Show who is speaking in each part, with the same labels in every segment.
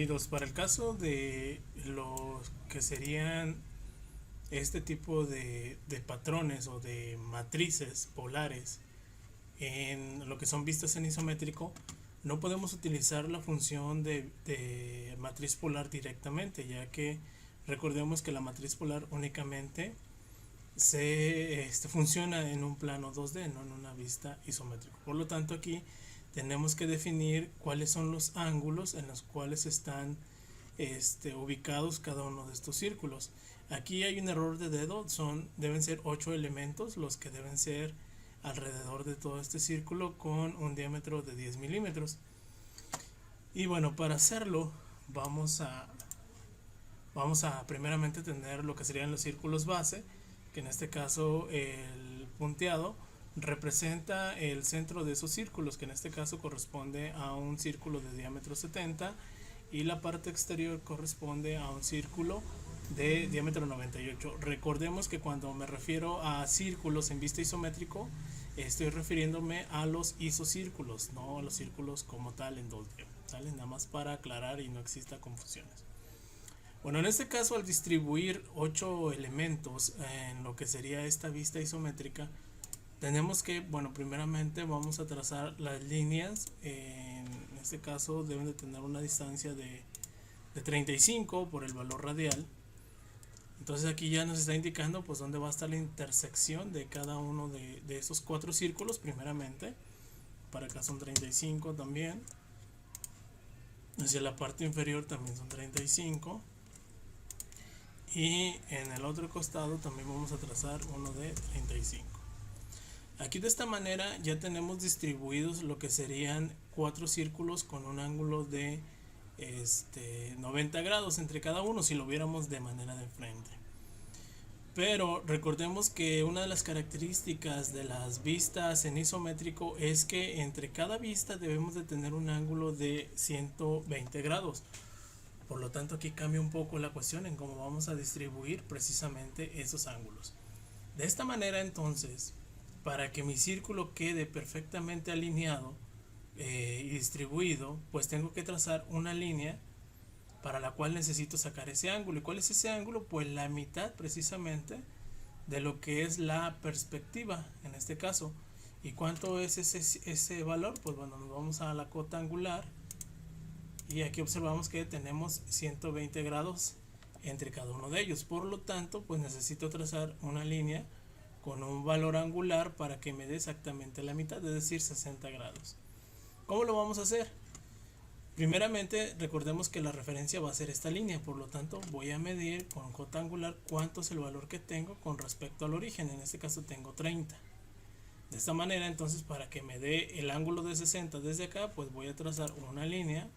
Speaker 1: Bienvenidos. Para el caso de los que serían este tipo de patrones o de matrices polares en lo que son vistas en isométrico, no podemos utilizar la función de matriz polar directamente, ya que recordemos que la matriz polar únicamente funciona en un plano 2D, no en una vista isométrica. Por lo tanto, aquí tenemos que definir cuáles son los ángulos en los cuales están ubicados cada uno de estos círculos. Aquí hay un error de dedo, deben ser 8 elementos los que deben ser alrededor de todo este círculo con un diámetro de 10 milímetros. Y bueno, para hacerlo vamos a primeramente tener lo que serían los círculos base, que en este caso el punteado representa el centro de esos círculos, que en este caso corresponde a un círculo de diámetro 70, y la parte exterior corresponde a un círculo de diámetro 98. Recordemos que cuando me refiero a círculos en vista isométrico, estoy refiriéndome a los isocírculos, no a los círculos como tal en 2D, ¿sale? Nada más para aclarar y no exista confusiones. Bueno, en este caso, al distribuir 8 elementos en lo que sería esta vista isométrica, tenemos que, bueno, primeramente vamos a trazar las líneas. En este caso deben de tener una distancia de 35 por el valor radial. Entonces aquí ya nos está indicando pues dónde va a estar la intersección de cada uno de esos 4 círculos primeramente. Para acá son 35 también. Hacia la parte inferior también son 35. Y en el otro costado también vamos a trazar uno de 35. Aquí de esta manera ya tenemos distribuidos lo que serían 4 círculos con un ángulo de 90 grados entre cada uno si lo viéramos de manera de frente. Pero recordemos que una de las características de las vistas en isométrico es que entre cada vista debemos de tener un ángulo de 120 grados. Por lo tanto, aquí cambia un poco la cuestión en cómo vamos a distribuir precisamente esos ángulos. De esta manera, entonces, para que mi círculo quede perfectamente alineado y distribuido, pues tengo que trazar una línea para la cual necesito sacar ese ángulo. ¿Y cuál es ese ángulo? Pues la mitad precisamente de lo que es la perspectiva en este caso. ¿Y cuánto es ese valor? Pues bueno, nos vamos a la cota angular y aquí observamos que tenemos 120 grados entre cada uno de ellos. Por lo tanto, pues necesito trazar una línea con un valor angular para que me dé exactamente la mitad, es decir, 60 grados. ¿Cómo lo vamos a hacer? Primeramente, recordemos que la referencia va a ser esta línea, por lo tanto voy a medir con cota angular cuánto es el valor que tengo con respecto al origen. En este caso tengo 30. De esta manera, entonces, para que me dé el ángulo de 60 desde acá, pues voy a trazar una línea.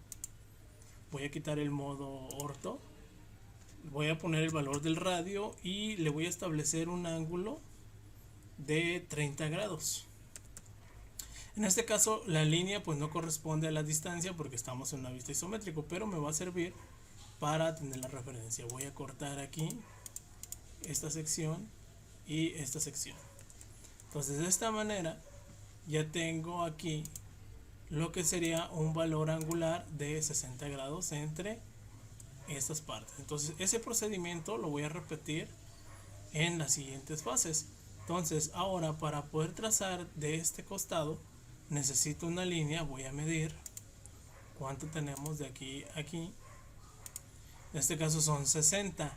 Speaker 1: Voy a quitar el modo orto, voy a poner el valor del radio y le voy a establecer un ángulo de 30 grados. En este caso la línea pues no corresponde a la distancia porque estamos en una vista isométrico, pero me va a servir para tener la referencia. Voy a cortar aquí esta sección y esta sección. Entonces de esta manera ya tengo aquí lo que sería un valor angular de 60 grados entre estas partes. Entonces ese procedimiento lo voy a repetir en las siguientes fases. Entonces ahora, para poder trazar de este costado necesito una línea. Voy a medir cuánto tenemos de aquí a aquí. En este caso son 60.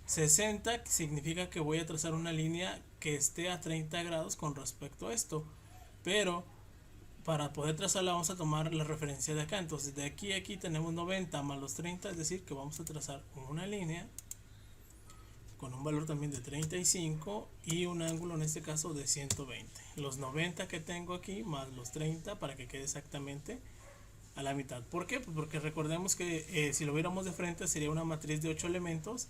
Speaker 1: 60 significa que voy a trazar una línea que esté a 30 grados con respecto a esto, pero para poder trazarla vamos a tomar la referencia de acá. Entonces de aquí a aquí tenemos 90 más los 30, es decir que vamos a trazar una línea con un valor también de 35 y un ángulo en este caso de 120. Los 90 que tengo aquí más los 30 para que quede exactamente a la mitad. ¿Por qué? Pues porque recordemos que si lo viéramos de frente sería una matriz de 8 elementos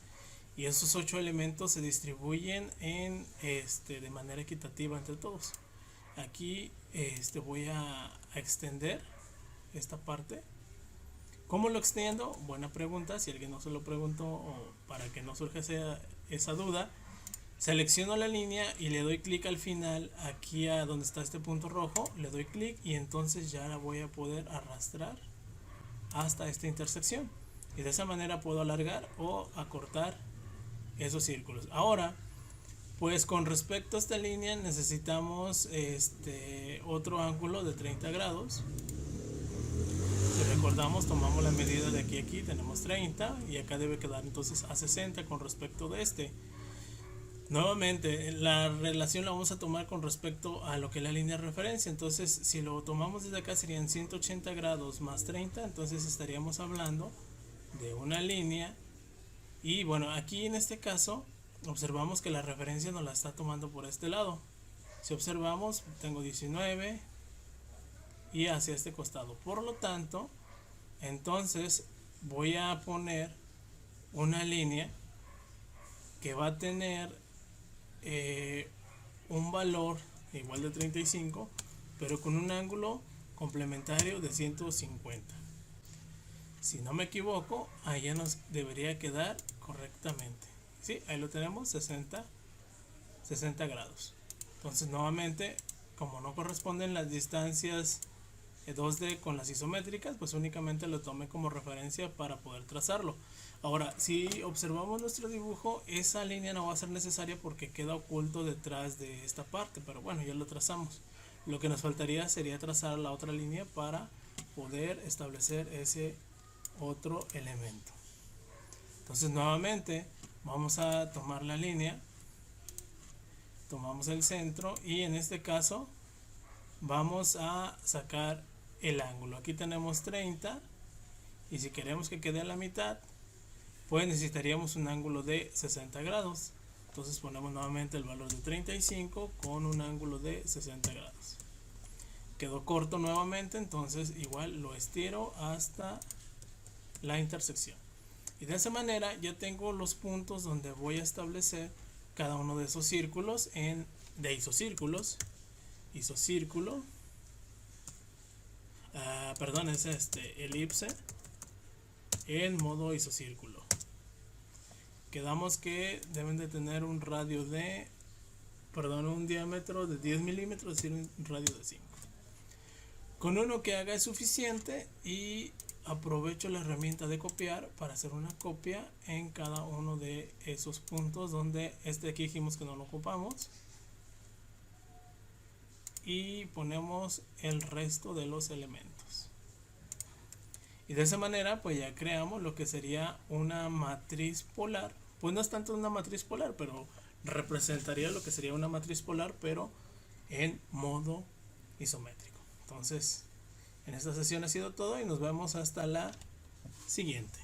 Speaker 1: y esos 8 elementos se distribuyen de manera equitativa entre todos. Aquí voy a extender esta parte. ¿Cómo lo extiendo? Buena pregunta. Si alguien no se lo preguntó, o para que no surja esa duda, selecciono la línea y le doy clic al final, aquí a donde está este punto rojo, le doy clic y entonces ya la voy a poder arrastrar hasta esta intersección, y de esa manera puedo alargar o acortar esos círculos. Ahora, pues con respecto a esta línea necesitamos otro ángulo de 30 grados. Si recordamos, tomamos la medida de aquí a aquí, tenemos 30 y acá debe quedar entonces a 60 con respecto de este. Nuevamente, la relación la vamos a tomar con respecto a lo que es la línea de referencia. Entonces, si lo tomamos desde acá serían 180 grados más 30, entonces estaríamos hablando de una línea. Y bueno, aquí en este caso observamos que la referencia nos la está tomando por este lado. Si observamos, tengo 19 y hacia este costado. Por lo tanto, entonces voy a poner una línea que va a tener un valor igual de 35, pero con un ángulo complementario de 150. Si no me equivoco, ahí ya nos debería quedar correctamente. Sí, ahí lo tenemos, 60 grados. Entonces nuevamente, como no corresponden las distancias 2D con las isométricas, pues únicamente lo tomé como referencia para poder trazarlo. Ahora, si observamos nuestro dibujo, esa línea no va a ser necesaria porque queda oculto detrás de esta parte, pero bueno, ya lo trazamos. Lo que nos faltaría sería trazar la otra línea para poder establecer ese otro elemento. Entonces nuevamente vamos a tomar la línea, tomamos el centro y en este caso vamos a sacar el ángulo. Aquí tenemos 30 y si queremos que quede a la mitad, pues necesitaríamos un ángulo de 60 grados. Entonces ponemos nuevamente el valor de 35 con un ángulo de 60 grados. Quedó corto nuevamente, entonces igual lo estiro hasta la intersección. Y de esa manera ya tengo los puntos donde voy a establecer cada uno de esos círculos de isocírculos. Isocírculo. Perdón, es elipse en modo isocírculo. Quedamos que deben de tener un radio de, un diámetro de 10 milímetros, es decir, un radio de 5. Con uno que haga es suficiente y aprovecho la herramienta de copiar para hacer una copia en cada uno de esos puntos donde aquí dijimos que no lo ocupamos. Y ponemos el resto de los elementos. Y de esa manera pues ya creamos lo que sería una matriz polar. Pues no es tanto una matriz polar, pero representaría lo que sería una matriz polar, pero en modo isométrico. Entonces, en esta sesión ha sido todo y nos vemos hasta la siguiente.